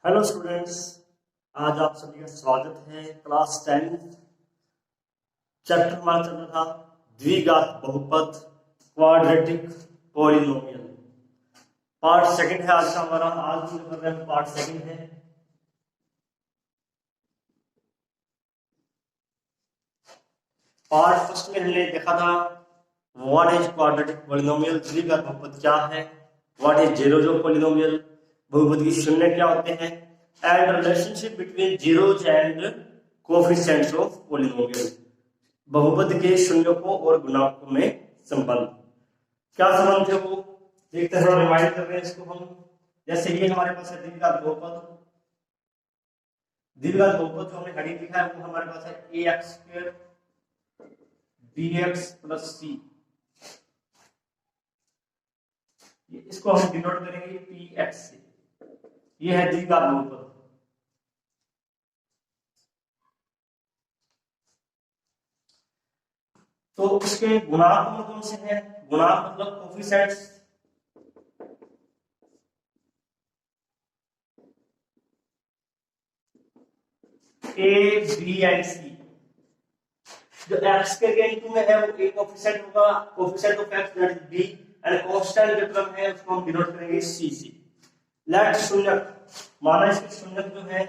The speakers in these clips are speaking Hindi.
हेलो स्टूडेंट्स, आज आप सभी का स्वागत है। क्लास 10 चैप्टर हमारा चल रहा था द्विघात बहुपद क्वाड्रेटिक पॉलिनोमियल। पार्ट सेकंड है आज का हमारा। आज जो कर रहे हैं पार्ट सेकंड है। पार्ट फर्स्ट में हमने देखा था व्हाट इज क्वाड्रेटिक पॉलिनोमियल, द्विघात बहुपद क्या है, what is zeros of polynomial, बहुपद की शून्य क्या होते हैं, and relationship between zeros and coefficients of polynomial, बहुपद के शून्यकों और गुणांकों में संबंध। क्या संबंध है वो देखते हैं, रिमाइंड कर रहे हैं इसको हम। जैसे ये हमारे पास है द्विघात बहुपद। द्विघात बहुपद जो हमने घड़ी लिखा है वो हमारे पास है ax² dx प्लस c। इसको हम डिनोट करेंगे px से। ये है द्विघात बहुपद। तो उसके गुणांक कौन से हैं? गुणांक मतलब coefficients. a b and c। जो x के इनटू में है वो a कोएफिशिएंट होगा, coefficient of x that is b, and constant जो टर्म है उसको हम डिनोट करेंगे c से। लेट शून्यक, माना इसके शून्यक जो है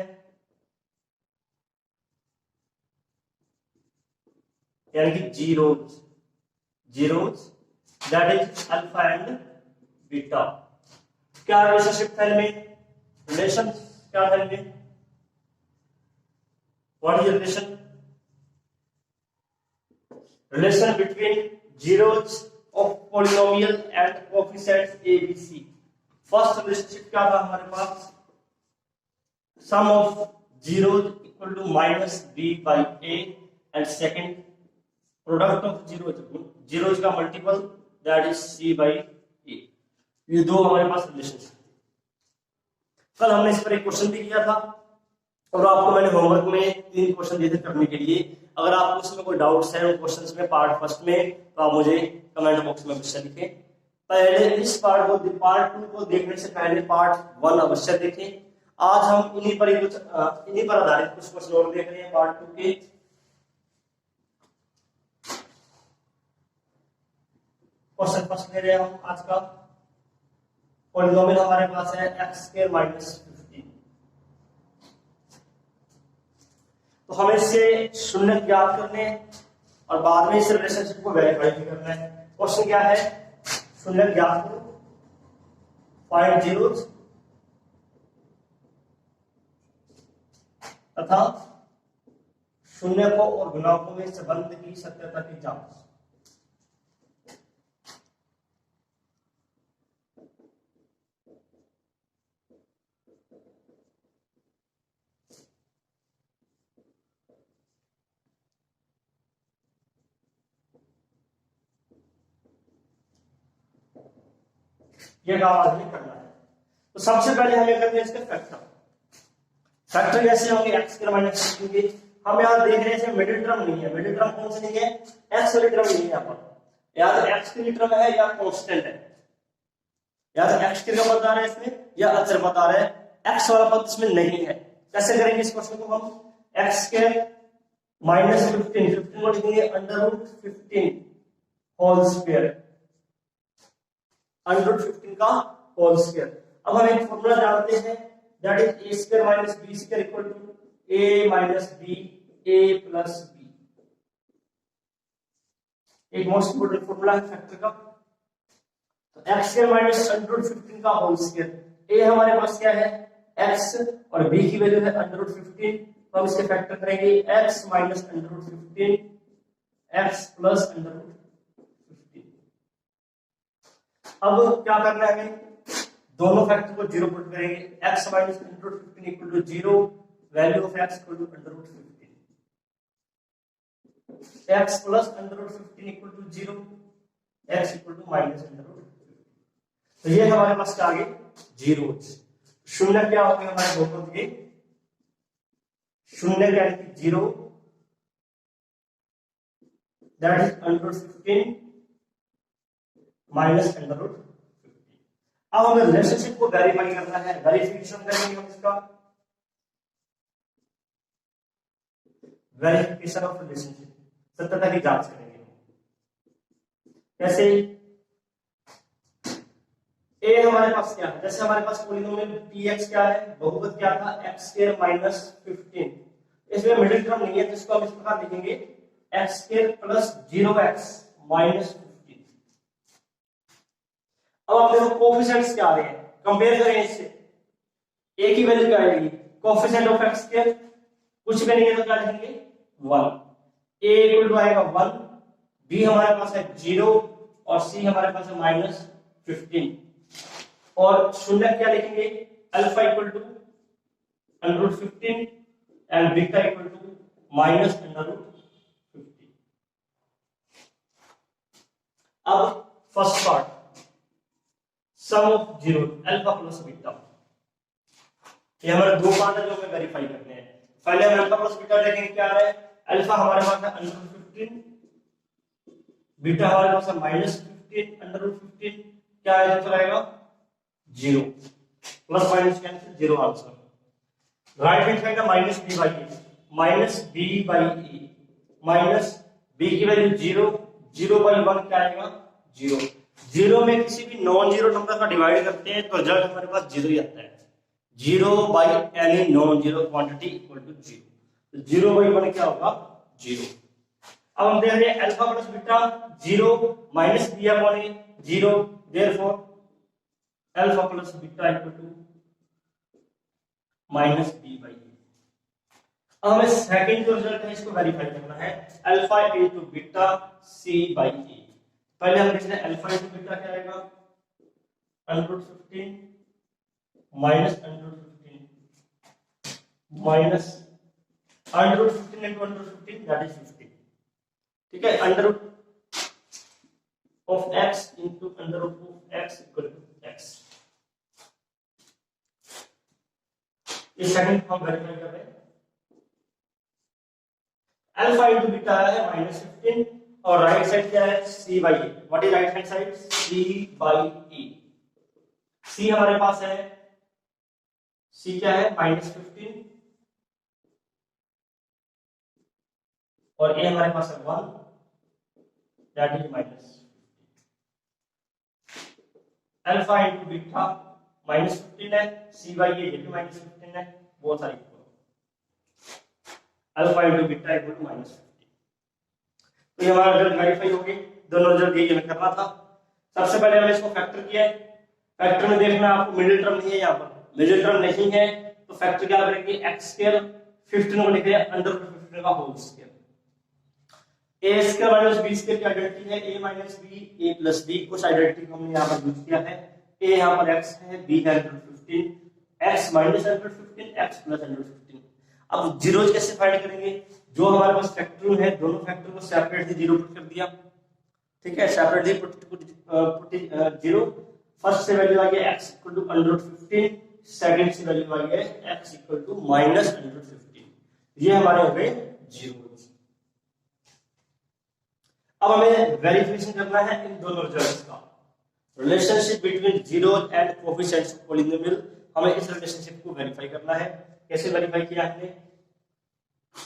यानी कि zeros that is alpha and beta. क्या रिलेशनशिप है इनमें? रिलेशन क्या है इनमें? What is relation? Relation between zeros of polynomial and coefficients a, b, c. First relationship क्या था हमारे पास? Sum of zeros equal to minus b by a, and second product of zeros का multiple that is c by a। ये दो हमारे पास रिलेशनशिप। कल हमने इस पर एक क्वेश्चन भी किया था और आपको मैंने होमवर्क में 3 क्वेश्चन दिए थे करने के लिए। अगर आपको उसमें कोई डाउट्स है उन क्वेश्चंस में पार्ट फर्स्ट में, तो आप मुझे कमेंट बॉक्स में अवश्य लिखें। पहले इस पार्ट 2 को देखने से पहले पार्ट 1 अवश्य देखें। आज हम इन्हीं पर आधारित कुछ क्वेश्चन और देख रहे हैं पार्ट 2 के। क्वेश्चन फर्स्ट ले रहे हैं हम आज का। पॉलिनोमियल हमारे पास है x² - 15। तो हमें इससे शून्य ज्ञात करने और बाद में इस रिलेशनशिप को वेरीफाई भी करना है। क्वेश्चन क्या है? शून्य ज्ञात करो, फाइंड zeros तथा शून्यकों और गुणांकों में संबंध की सत्यता की जांच। ये काम आज में करना है। तो सबसे पहले हमें करना है इसके फैक्टर। फैक्टर कैसे होंगे? x² - 15 के। हम यहां देख रहे हैं मिडिल टर्म नहीं है। मिडिल टर्म कौन सी नहीं है? x वाली टर्म नहीं है। यहां पर या तो x की टर्म है या कांस्टेंट है, या तो x के लिए बता रहे हैं इसमें या अचर बता रहे हैं। x वाला पद इसमें नहीं है। कैसे करेंगे इस क्वेश्चन को हम? x² - 15 को लिखेंगे √15 होल स्क्वायर, √15 का होल स्क्वायर। अब हम एक फॉर्मूला जानते हैं that is a² - b² equal to a minus b a plus b। एक मोस्ट इंपोर्टेंट फॉर्मूला है फैक्टर का। तो x² - √15 का होल स्क्वायर। a हमारे पास क्या है? x, और b की वैल्यू है √15। तो हम इसके फैक्टर करेंगे x माइनस √15 x प्लस √15। अब क्या करना है हमें? दोनों फैक्टर को 0 पुट करेंगे। x minus √15 equal to 0, value of x equal to √15, x plus √15 equal to 0, x equal to minus √15। तो ये हमारे पास क्या आ गए? जीरोस। शून्य क्या हो गए हमारे बहुपद के? शून्य यानी कि 0 दैट इज √15 माइनस √15। अब हमें रिलेशनशिप को वेरीफाई करना है। वेरिफिकेशन करेंगे हम इसका। वेरिफिकेशन ऑफ रिलेशनशिप, सत्यता की जांच करेंगे। कैसे? ए हमारे पास क्या है, जैसे हमारे पास पॉलिनोमियल px क्या है, बहुपद क्या था x स्क्वायर माइनस 15, इसमें मिडिल टर्म नहीं है, जिसको हम इस प्रकार लिखेंगे x square plus 0x minus 15। अब आप देखो कोफिशिएंट्स क्या आ रहे हैं, कंपेयर करें इससे, a की वैल्यू क्या आएगी, कोफिशिएंट ऑफ x स्क्वायर कुछ भी नहीं है तो क्या लिखेंगे 1, a इक्वल टू आएगा 1, b हमारे पास है 0 और c हमारे पास है माइनस 15, और शून्य क्या लिखेंगे, alpha equal to √15 and beta equal to minus √15। अब first part, sum of zero alpha plus beta, ये हमारे दो पार्ट है जो हमें वेरीफाई करने हैं। पहले हम अल्फा प्लस बीटा देखेंगे क्या आ रहा है, अल्फा हमारे पास है √15, बीटा हमारे पास है माइनस 15 √15, क्या है तो आएगा 0, plus minus cancel 0 answer. Right hand side का minus b by A, minus b by A, minus b की वैल्यू 0, 0 बाई 1 क्या आएगा 0, 0 में किसी भी नॉन जीरो नंबर का डिवाइड करते हैं तो रिजल्ट हमारे पास 0 ही आता है, 0 by any non zero quantity equal to 0, तो 0 बाई 1 क्या होगा 0। अब हम देख रहे हैं alpha plus beta 0 minus b upon A 0, therefore alpha plus beta equal to minus b by A. अब हमें सेकंड जो रिजल्ट है इसको वेरीफाई करना है, alpha into beta c by A. पहले हम देखते हैं अल्फा इनटू बीटा क्या आएगा, √15 minus √15 minus √15 into √15 that is 50, ठीक है, under of x into under of x equal to x। इस सेकंड हम वेरीफाई कर रहे हैं, अल्फा इनटू बीटा है माइनस 15 और राइट साइड क्या है c by a, what is right hand side c by a, c हमारे पास है, c क्या है माइनस 15 और a हमारे पास है 1 that is minus, alpha into beta minus 15 है, c बाई ए ये भी माइनस 15 है, बहुत सारी alpha into beta equal to minus 15। तो ये हमारा रिजल्ट वेरीफाई हो गई, दोनों रिजल्ट यही हमें करना था। सबसे पहले हमने इसको फैक्टर किया है, फैक्टर में देखना आपको मिडिल टर्म नहीं है, यहाँ पर मिडिल टर्म नहीं है तो फैक्टर क्या करेंगे, x स्क्वायर 15 को लिखेंगे अंडर 15 का whole square, a square minus b square की आइडेंटिटी है a minus b a plus b, कुछ आइडेंटिटी हमने यहाँ पर यूज किया है, a यहाँ पर x है, b है 15, x माइनस 15, x प्लस 15। अब जीरोज कैसे फाइंड करेंगे, जो हमारे पास फैक्टर है दोनों फैक्टर को सेपरेटली जीरो पुट कर दिया, ठीक है, सेपरेटली पुट जीरो, फर्स्ट से वैल्यू आ गया x इक्वल टू √15, सेकंड से वैल्यू आ गया x इक्वल टू माइनस √15, ये हमारे हो गए जीरो। अब हमें वेरिफिकेशन करना है इन दोनों रिजल्ट्स का, relationship between zero and coefficients of polynomial, हमें इस रिलेशनशिप को वेरीफाई करना है। कैसे वेरीफाई किया हमने,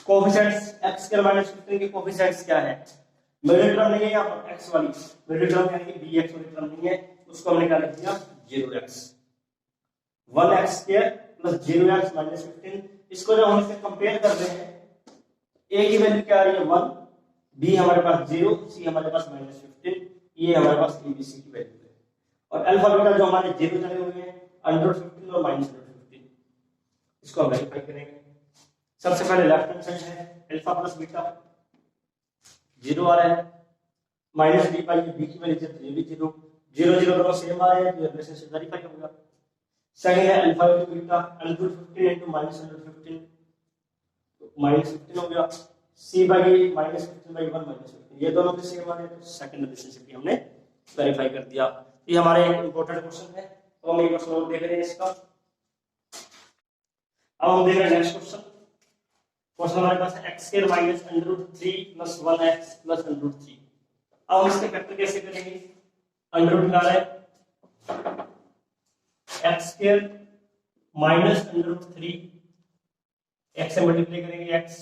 कोएफिशिएंट्स x स्क्वायर माइनस 15 के कोएफिशिएंट्स क्या है, मिडिल टर्म नहीं है यहाँ पर x वाली, मिडिल टर्म यानी कि bx वाली टर्म नहीं है, उसको हमने क्या लिख दिया 0x, 1x square plus 0x minus 15। इसको जब हम इसे कंपेयर कर रहे हैं, a की वैल्यू क्या आ रही है 1, b हमारे पास 0, c हमारे पास माइनस 15, ये हमारे पास abc की वैल्यू है, और अल्फा बीटा जो हमारे 0 चले हुए हैं अंडर 15 और माइनस 15, इसको हम वेरीफाई करेंगे। सबसे पहले लेफ्ट हैंड साइड है अल्फा प्लस बीटा 0 आ रहा है, माइनस b बाई b की वैल्यू से ये भी 0, 0 0 दोनों सेम आ रहे हैं तो रिलेशनशिप वेरीफाई होगा। सेकंड है alpha into beta under 15 into minus under 15, तो माइनस 15 हो गया, c by minus 15 by 1 minus 15, ये दोनों भी सेम आ रहे हैं तो सेकंड रिलेशनशिप भी हमने वेरीफाई कर दिया। ये हमारे एक इंपॉर्टेंट क्वेश्चन है, तो हम एक क्वेश्चन और देख रहे हैं इसका। अब हम देख रहे हैं नेक्स्ट क्वेश्चन, क्वेश्चन हमारे पास है x square minus √3 plus 1x plus √3। अब हम इसके फैक्टर कैसे करेंगे, अंडर रूट निकाला है, x स्क्वायर माइनस √3, x से मल्टीप्लाई करेंगे x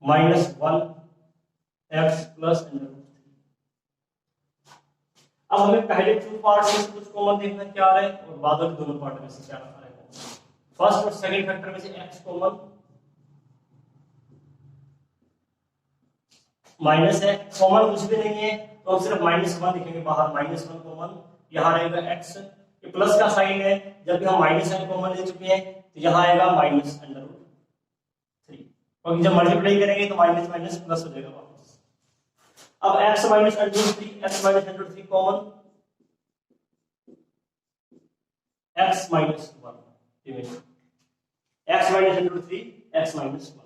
-1 x plus under root 3। अब हमें पहले 2 पार्ट में से कुछ कॉमन देखना क्या आ रहा है और बाद वाले दोनों पार्ट में से क्या आ रहा है। फर्स्ट और सेकंड फैक्टर में से x कॉमन माइनस है, कॉमन कुछ भी नहीं है तो हम सिर्फ -1 लिखेंगे बाहर, -1 कॉमन, यहाँ रहेगा x, ये प्लस का साइन है, जब भी हम -1 कॉमन ले चुके हैं तो यहाँ आएगा माइनस अंडर रूट 3, क्योंकि जब मल्टीप्लाई करेंगे तो माइनस माइनस प्लस हो जाएगा वापस। अब x minus under root 3, x minus under root 3 common, x minus 1, x minus under root 3, x minus 1।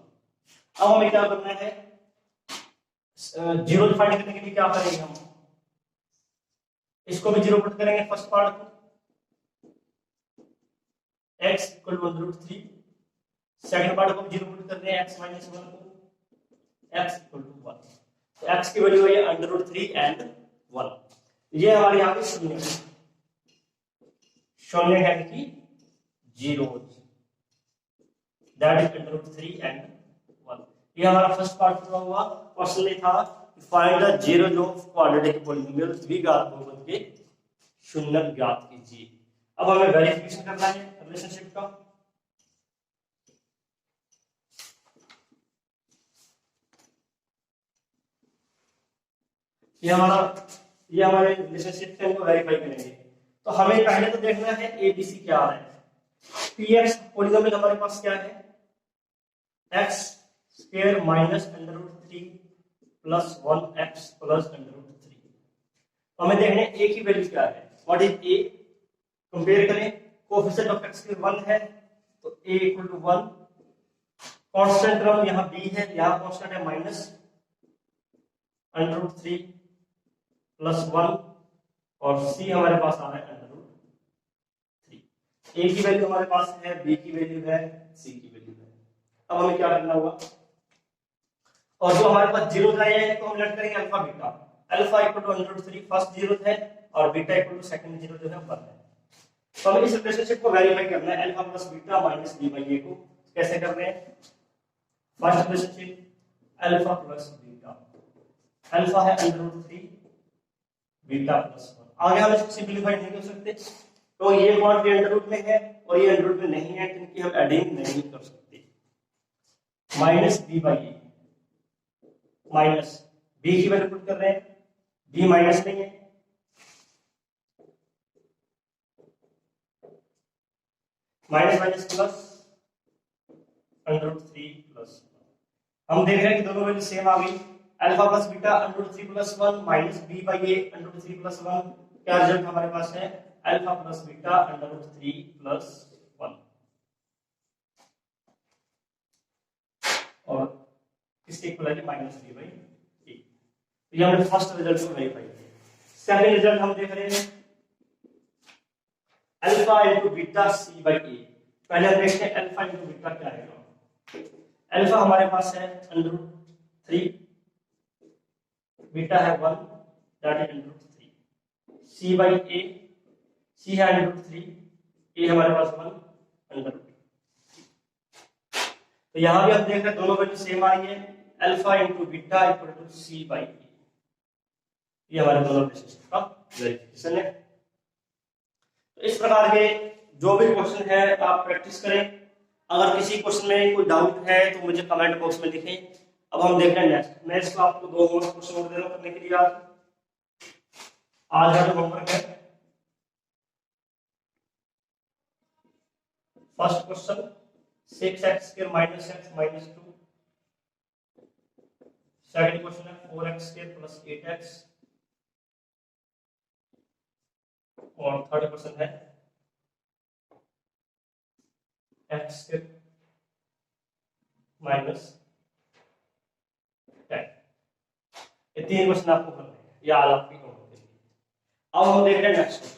अब हमें क्या करना है, जीरो फाइंड करने के लिए क्या करेंगे हम, इसको भी जीरो पुट करेंगे फर्स्ट पार्ट को, x equal to under root 3, second part को भी जीरो पुट करते हैं x माइनस 1 को, x इक्वल टू 1, तो x की वैल्यू है अंडर रूट 3 एंड 1, ये हमारे यहाँ पे शून्य है, शून्य है कि zero, that is under root 3 and 1। ये हमारा फर्स्ट पार्ट पूरा हुआ। क्वेश्चन ये था find the zeros of quadratic polynomials द्विघात बहुपद के शून्य ज्ञात कीजिए। अब हमें वेरिफिकेशन करना है रिलेशनशिप का। ये हमारे रिलेशनशिप से हमको वेरीफाई करेंगे, तो हमें पहले तो देखना है एबीसी क्या आ रहा है। पीएक्स पॉलिनोमियल हमारे पास क्या है, x square minus under root 3 plus 1x plus under root 3। तो हमें देखना है ए की वैल्यू क्या है, व्हाट इज ए, कंपेयर करें, कोएफिशिएंट ऑफ x 1 है तो a equal to 1, constant term यहाँ b है, यहाँ कांस्टेंट है माइनस अंडर रूट 3 प्लस 1 और c हमारे पास आ रहा है अंडर रूट 3। a की वैल्यू हमारे पास है, b की वैल्यू है, c की वैल्यू है। अब हमें क्या करना होगा, और जो हमारे पास जीरो आया है तो हम लेट करेंगे alpha beta, alpha equal to under root 3 first zero है और beta equal to second zero जो है 1 है। तो हमें इस रिलेशनशिप को वेरीफाई करना है, alpha plus beta minus B by A को कैसे कर रहे हैं। First relationship alpha plus beta, alpha है अंडर रूट 3 बीटा प्लस 1, आगे हम इसको सिंपलीफाई नहीं कर सकते तो ये क्वांटिटी अंडर रूट में है और ये अंडर रूट में नहीं है, तो इनकी हम एडिंग नहीं कर सकते। Minus B by A minus b की वैल्यू पुट कर रहे हैं, बी माइनस नहीं है, minus minus plus under root 3 plus 1। हम देख रहे हैं कि दोनों वैल्यू सेम आ गई, alpha plus beta under root 3 plus 1 minus B by a under root 3 plus 1। क्या रिजल्ट हमारे पास है, alpha plus beta under root 3 plus 1, और इसके इक्वल है माइनस बी बाई ए। तो ये हमने फर्स्ट रिजल्ट को वेरीफाई किया। सेकंड रिजल्ट हम देख रहे हैं alpha into beta C by A. पहले हम देखते हैं अल्फा इनटू बीटा क्या है। अल्फा हमारे पास है अंडर रूट 3, बीटा है 1 that is under root 3, C by A, C है अंडर रूट 3, ए हमारे पास 1 अंडर रूट। तो यहां भी हम देख रहे हैं दोनों वैल्यू सेम आ रही है, alpha into beta equal to C by A. ये हमारे दोनों रिलेशनशिप का वेरिफिकेशन है। तो इस प्रकार के जो भी क्वेश्चन है आप प्रैक्टिस करें। अगर किसी क्वेश्चन में कोई डाउट है तो मुझे कमेंट बॉक्स में लिखें। अब हम देख रहे हैं नेक्स्ट। मैं इसको आपको 2 होमवर्क क्वेश्चन और दे रहा हूं करने के लिए। आज का जो होमवर्क है, first question 6x square minus x minus 2, second question है 4x स्क्वायर प्लस 8x, और थर्ड क्वेश्चन है x स्क्वायर माइनस 10। ये 3 क्वेश्चन आपको करने हैं, ये आज आपकी होमवर्क है। अब हम देख रहे हैं नेक्स्ट क्वेश्चन।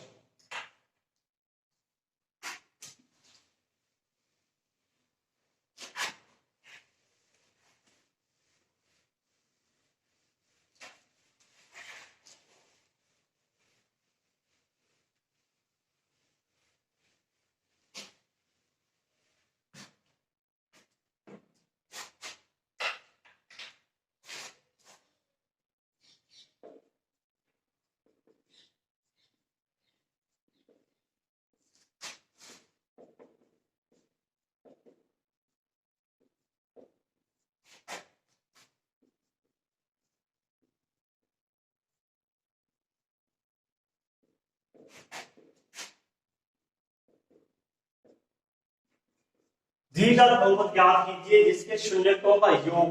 द्विघात बहुपद ज्ञात कीजिए जिसके शून्यकों का योग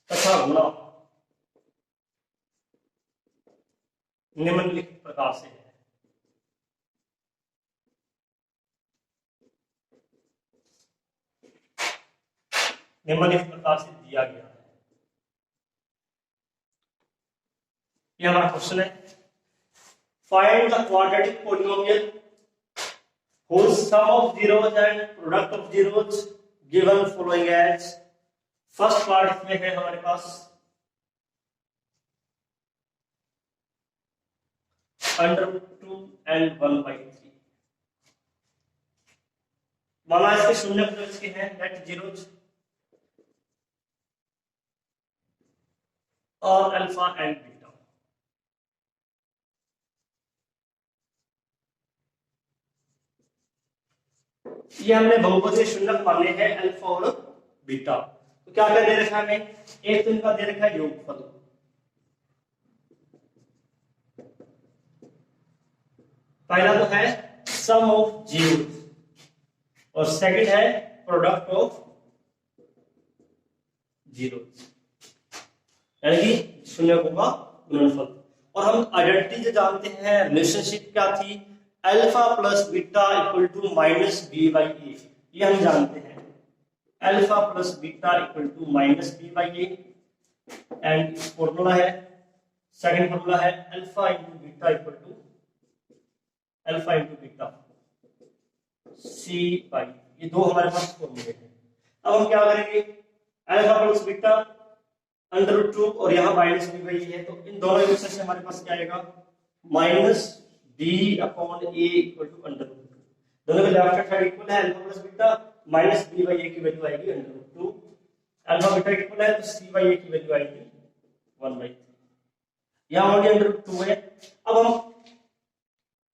तथा गुणा निम्नलिखित प्रकार से है। निम्नलिखित प्रकार से दिया गया है। यह हमारा क्वेश्चन है। Find the quadratic polynomial whose sum of zeros and product of zeros given following as। First part इसमें है हमारे पास √2 and 1/3। माना इसके शून्य पद इसके हैं लेट zeros और अल्फा एंड बीटा। ये हमने बहुपद के शून्यक माने हैं अल्फा और बीटा। तो क्या क्या दे रखा है हमें, एक तो इनका दे रखा है योगफल, पहला तो है सम ऑफ जीरोस और सेकंड है प्रोडक्ट ऑफ जीरोस, यानी कि शून्यकों का गुणनफल। और हम आइडेंटिटी जो जानते हैं, रिलेशनशिप क्या थी, alpha plus beta equal to minus B by A, ये हम जानते हैं। Alpha plus beta equal to minus B by A and formula है, सेकंड फॉर्मूला है alpha into beta equal to alpha into beta C by, ये दो हमारे पास फॉर्मूले हैं। अब हम क्या करेंगे, अल्फा प्लस बीटा √2 और यहाँ माइनस बी बाई है, तो इन दोनों इक्वेशन से हमारे पास क्या आएगा, minus B upon A equal to √2। दोनों के लेफ्ट साइड इक्वल है, alpha plus beta minus B by A की वैल्यू आएगी √2, अल्फा बीटा इक्वल है तो सी बाई ए की वैल्यू आएगी 1/3। यहाँ ऑलरेडी √2 है। अब हम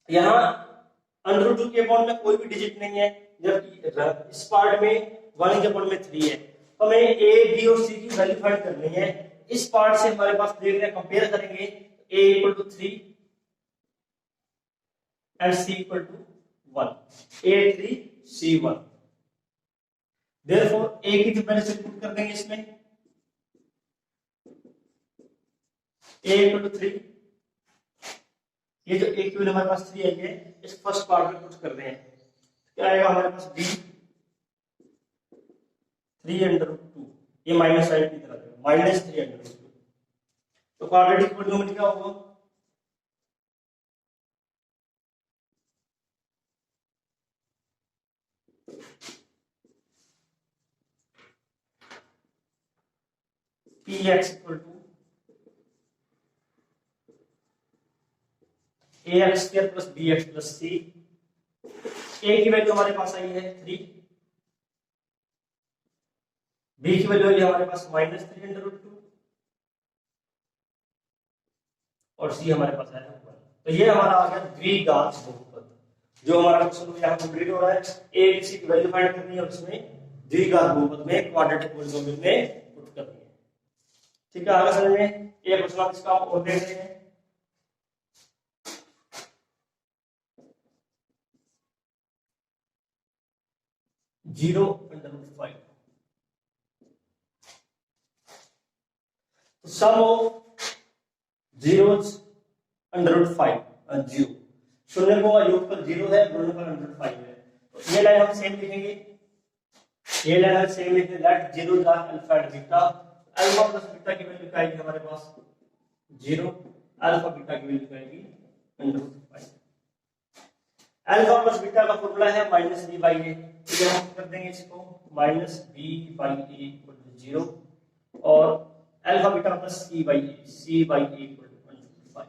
यहाँ √2 के अपॉन में कोई भी डिजिट नहीं है, जबकि इस पार्ट में 1 के अपॉन में 3 है, तो हमें ए बी और सी की वैल्यू फाइंड करनी है। इस पार्ट से हमारे पास देख रहे हैं, कंपेयर करेंगे, a equal to 3 and c equal to 1, a 3 c 1। Therefore a की वैल्यू से पुट कर देंगे इसमें, a इक्वल टू 3, ये जो a की वैल्यू हमारे पास 3 आई है, इस फर्स्ट पार्ट में पुट कर रहे हैं, क्या आएगा हमारे पास b 3√2, ये माइनस साइन की तरफ है, माइनस 3√2। तो क्वाड्रेटिक पॉलिनोमियल क्या होगा, px equal to ax square plus bx plus c। a की वैल्यू हमारे पास आई है 3, b की वैल्यू आई हमारे पास माइनस 3√2 और c हमारे पास है 1। तो ये हमारा आ गया द्विघात बहुपद। जो हमारा क्वेश्चन यहाँ कंप्लीट हो रहा है, a b c की वैल्यू फाइंड करनी है और इसमें द्विघात बहुपद में क्वाड्रेटिक पॉलिनोमियल में पुट करनी है। ठीक है, आगे समझ में एक क्वेश्चन आप इसका और देख रहे हैं। (0√5) सम ऑफ zeros √5 0, शून्यकों का योगफल 0 है, गुणनफल √5 है। तो ये लाइन हम सेम लिखेंगे, ये लाइन हम सेम लिखेंगे, let zeros are alpha and beta। Alpha plus beta की वैल्यू क्या आएगी हमारे पास 0, अल्फा बीटा की वैल्यू क्या आएगी √5। अल्फा प्लस बीटा का फॉर्मूला है माइनस बी बाई ए, तो हम कर देंगे इसको minus B by a equal to 0 और alpha beta plus c by a equal to 1/5।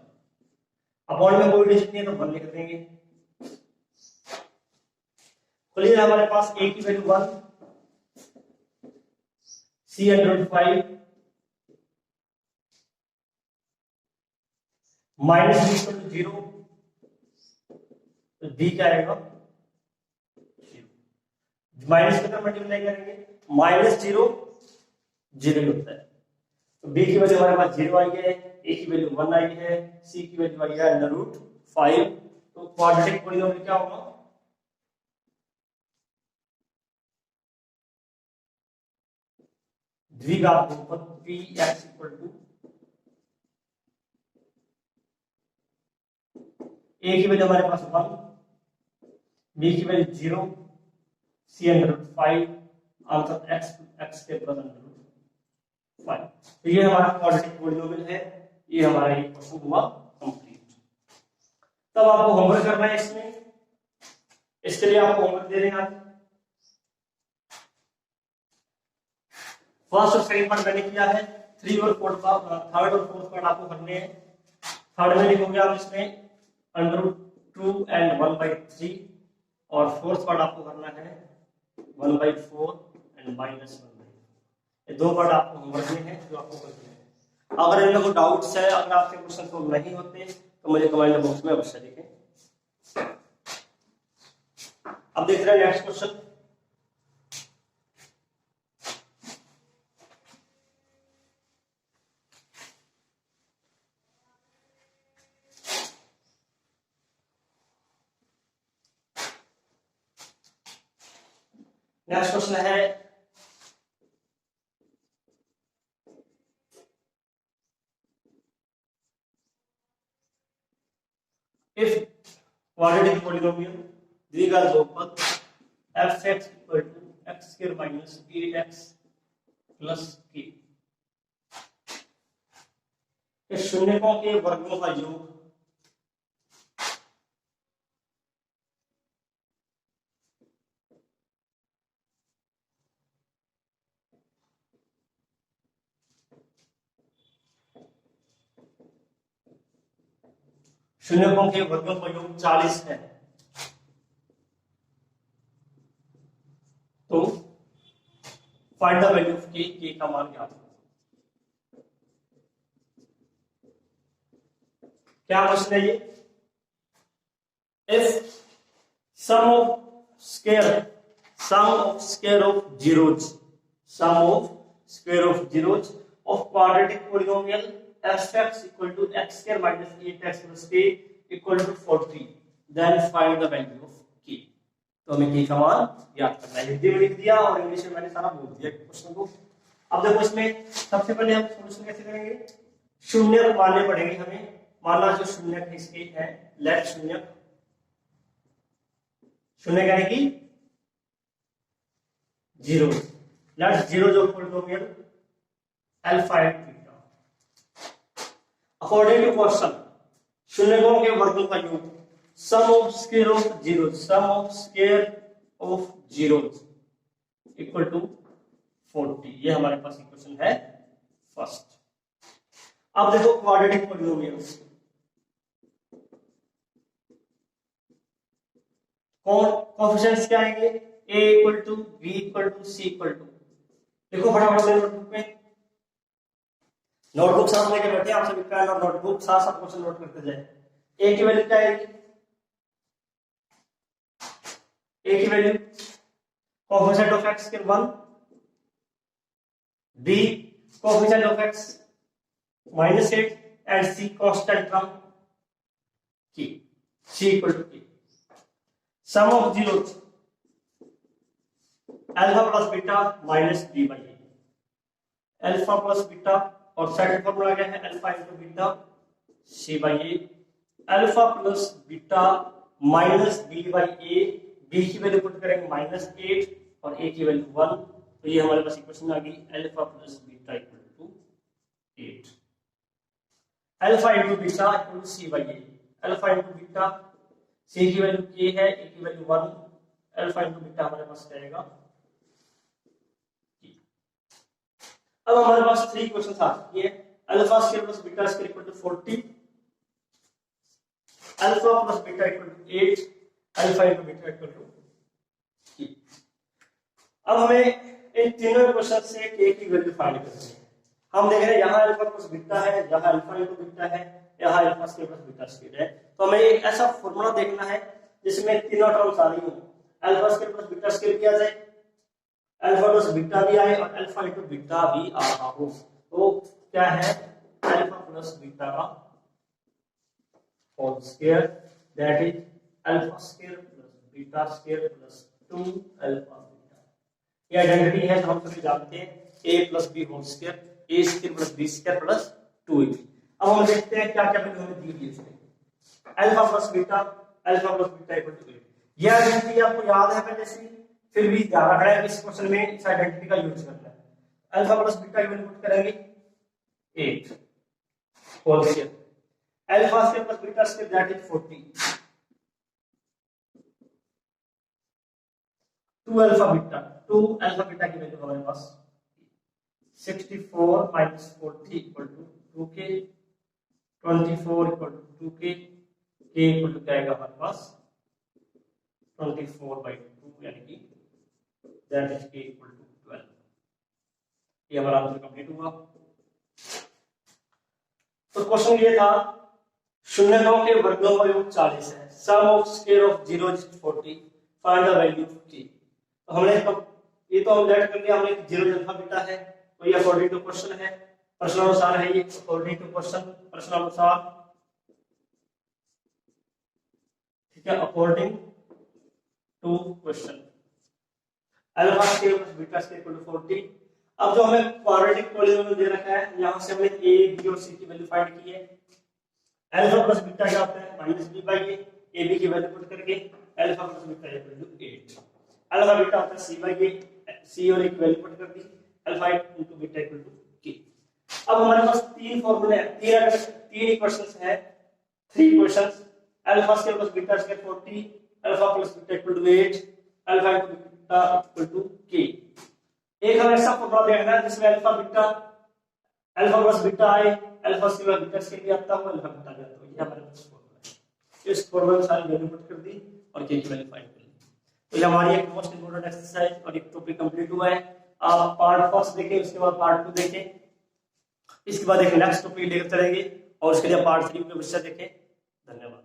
Upon में कोई डिजिट नहीं है तो 1 लिख देंगे। क्लियर, हमारे पास a की value 1, c √5 minus b equal to 0, तो d क्या आएगा 0। माइनस के तरफ मल्टीप्लाई करेंगे, -0 0 होता है, तो b की वैल्यू हमारे पास 0 आई है, a की वैल्यू 1 आई है, c की वैल्यू आई है √5। 5, तो क्वाड्रेटिक पॉलिनोमियल क्या होगा? द्विघात बहुपद px इक्वल टू a की वैल्यू हमारे पास 1, b की वैल्यू 0, c √5, आंसर x के प्लस √5। तो ये हमारा क्वाड्रेटिक पॉलिनोमियल है। ये हमारा ये क्वेश्चन हुआ कंप्लीट। तब आपको होमवर्क करना है इसमें, इसके लिए आपको होमवर्क दे रहे हैं आज। फर्स्ट और सेकंड पार्ट मैंने किया है, थर्ड और फोर्थ पार्ट आपको करने हैं। थर्ड में लिखोगे आप इसमें √2 एंड 1/3, और फोर्थ पार्ट आपको करना है 1/4 एंड -1/4। ये दो पार्ट आपको होमवर्क में है जो आपको करने हैं। अगर इनमें कोई डाउट्स है, अगर आपके क्वेश्चन सॉल्व नहीं होते तो मुझे कमेंट बॉक्स में अवश्य लिखें। अब देख रहे हैं नेक्स्ट क्वेश्चन। नेक्स्ट क्वेश्चन है इफ क्वाड्रेटिक पॉलिनोमियल द्विघात बहुपद f(x) equal to x² minus 8x plus k के शून्यकों के वर्गों का योग शून्यकों के वर्गों का योग 40 है, तो find the value of k का मान ज्ञात करो। क्या क्वेश्चन है ये? If sum of square of zeros of quadratic polynomial f(x) equal to x² minus 8x plus k equal to 40, then find the value of k। तो हमें k का मान ज्ञात करना है। हिंदी में लिख दिया और इंग्लिश में मैंने सारा बोल दिया क्वेश्चन को। अब देखो इसमें सबसे पहले हम सॉल्यूशन कैसे करेंगे? शून्य मानने पड़ेंगे हमें। माना जो शून्य इसके है, लेट शून्य कहने की 0, लेट 0 जो polynomial alpha and beta. According to question, शून्यकों के वर्गों का योग sum of square of zeros equal to 40। ये हमारे पास इक्वेशन है फर्स्ट। अब देखो क्वाड्रेटिक पॉलिनोमियल्स, कोएफिशिएंट्स क्या आएंगे? a equal to b equal to c equal to. देखो फटाफट से नोटबुक में, नोटबुक साथ लेके बैठे आप सभी, पेन और नोटबुक साथ साथ क्वेश्चन नोट करते जाए। a की वैल्यू क्या आएगी? a की वैल्यू कोएफिशिएंट ऑफ x के 1, b coefficient of x -8 and c constant term k, c equal to k। Sum of zeros alpha plus beta minus b by a, alpha plus beta, और सेकंड फॉर्मूला क्या है? Alpha into beta c by a, alpha plus beta minus b by a, b की वैल्यू पुट करेंगे -8 और a की वैल्यू 1, तो ये हमारे पास इक्वेशन आ गई alpha plus beta equal to 8। Alpha into beta equal to c by a, alpha into beta, c की वैल्यू k है, a की वैल्यू 1, अल्फा इंटू बीटा हमारे पास रहेगा। अब हमारे पास 3 क्वेश्चन आ चुके हैं। Alpha square plus beta square equal to 40, alpha plus beta equal to 8, alpha into beta equal to 3। अब हमें इन तीनों क्वेश्चन से k की वैल्यू फाइंड करनी है। हम देख रहे हैं यहाँ अल्फा प्लस बीटा है, यहाँ अल्फा इंटू बीटा है, यहाँ alpha square plus beta square है। तो हमें एक ऐसा फॉर्मूला देखना है जिसमें तीनों टर्म्स आ रही हो, alpha square plus beta square भी आ जाए, अल्फा प्लस बीटा भी आए और अल्फा इंटू बीटा भी आ रहा हो। तो क्या है अल्फा प्लस बीटा का whole square that is alpha square plus beta square plus 2 alpha beta. ये आइडेंटिटी है जो हम सभी जानते हैं, a plus b whole square, a square plus b square plus 2ab। अब हम देखते हैं क्या क्या वैल्यू हमें दी हुई है इसमें। Alpha plus beta equal to 8। ये आइडेंटिटी आपको याद है पहले से, फिर भी ध्यान रखना है इस क्वेश्चन में इस आइडेंटिटी का यूज करना है। Alpha plus beta equal put करेंगे 8 whole square, alpha square plus beta square that is 40, 2 alpha beta की वैल्यू हमारे पास 64 minus 40 equal to 2k, 24 equal to 2k, k equal to क्या आएगा हमारे पास 24/2 यानी कि that is k equal to 12। ये हमारा आंसर कंप्लीट हुआ। तो क्वेश्चन ये था शून्यकों के वर्गों का योग 40 है, sum of square of 0 is 40, find the value of k। तो हमने ये तो हम लेट कर लिया, हमने 0 अल्फा बीटा है, तो ये अकॉर्डिंग टू क्वेश्चन है, प्रश्नानुसार है ये, अकॉर्डिंग टू क्वेश्चन प्रश्नानुसार, ठीक है, according to question alpha square plus beta square equal to 40। अब जो हमें क्वाड्रेटिक पॉलीनोमियल दे रखा है, यहां से हमने a b और c की वैल्यू फाइंड की है। अल्फा प्लस बीटा क्या होता है minus b by a, ab की वैल्यू पुट करके alpha plus beta equal to 8, alpha beta होता है c बाई a, c और एक वैल्यू पुट कर दी alpha into beta equal to k। अब हमारे पास तीन फॉर्मूले हैं, तीन इक्वेशंस है, 3 questions, alpha square plus beta square 40, alpha plus beta equal to 8, alpha into beta equal to k। एक हमें ऐसा फॉर्मूला देखना है जिसमें अल्फा प्लस बीटा आए, अल्फा स्क्वायर बीटा स्क्वायर भी आता हो, अल्फा बीटा भी आता हो, ये हमारे पास फॉर्मूला है। इस फॉर्मूले में सारी वैल्यू पुट कर दी और k की वैल्यू फाइंड कर ली। तो ये हमारी एक मोस्ट इंपोर्टेंट एक्सरसाइज और एक टॉपिक कंप्लीट हुआ है। आप पार्ट फर्स्ट देखें, उसके बाद पार्ट 2 देखें, इसके बाद एक नेक्स्ट टॉपिक लेकर चलेंगे और उसके लिए पार्ट 3 में विषय देखें। धन्यवाद।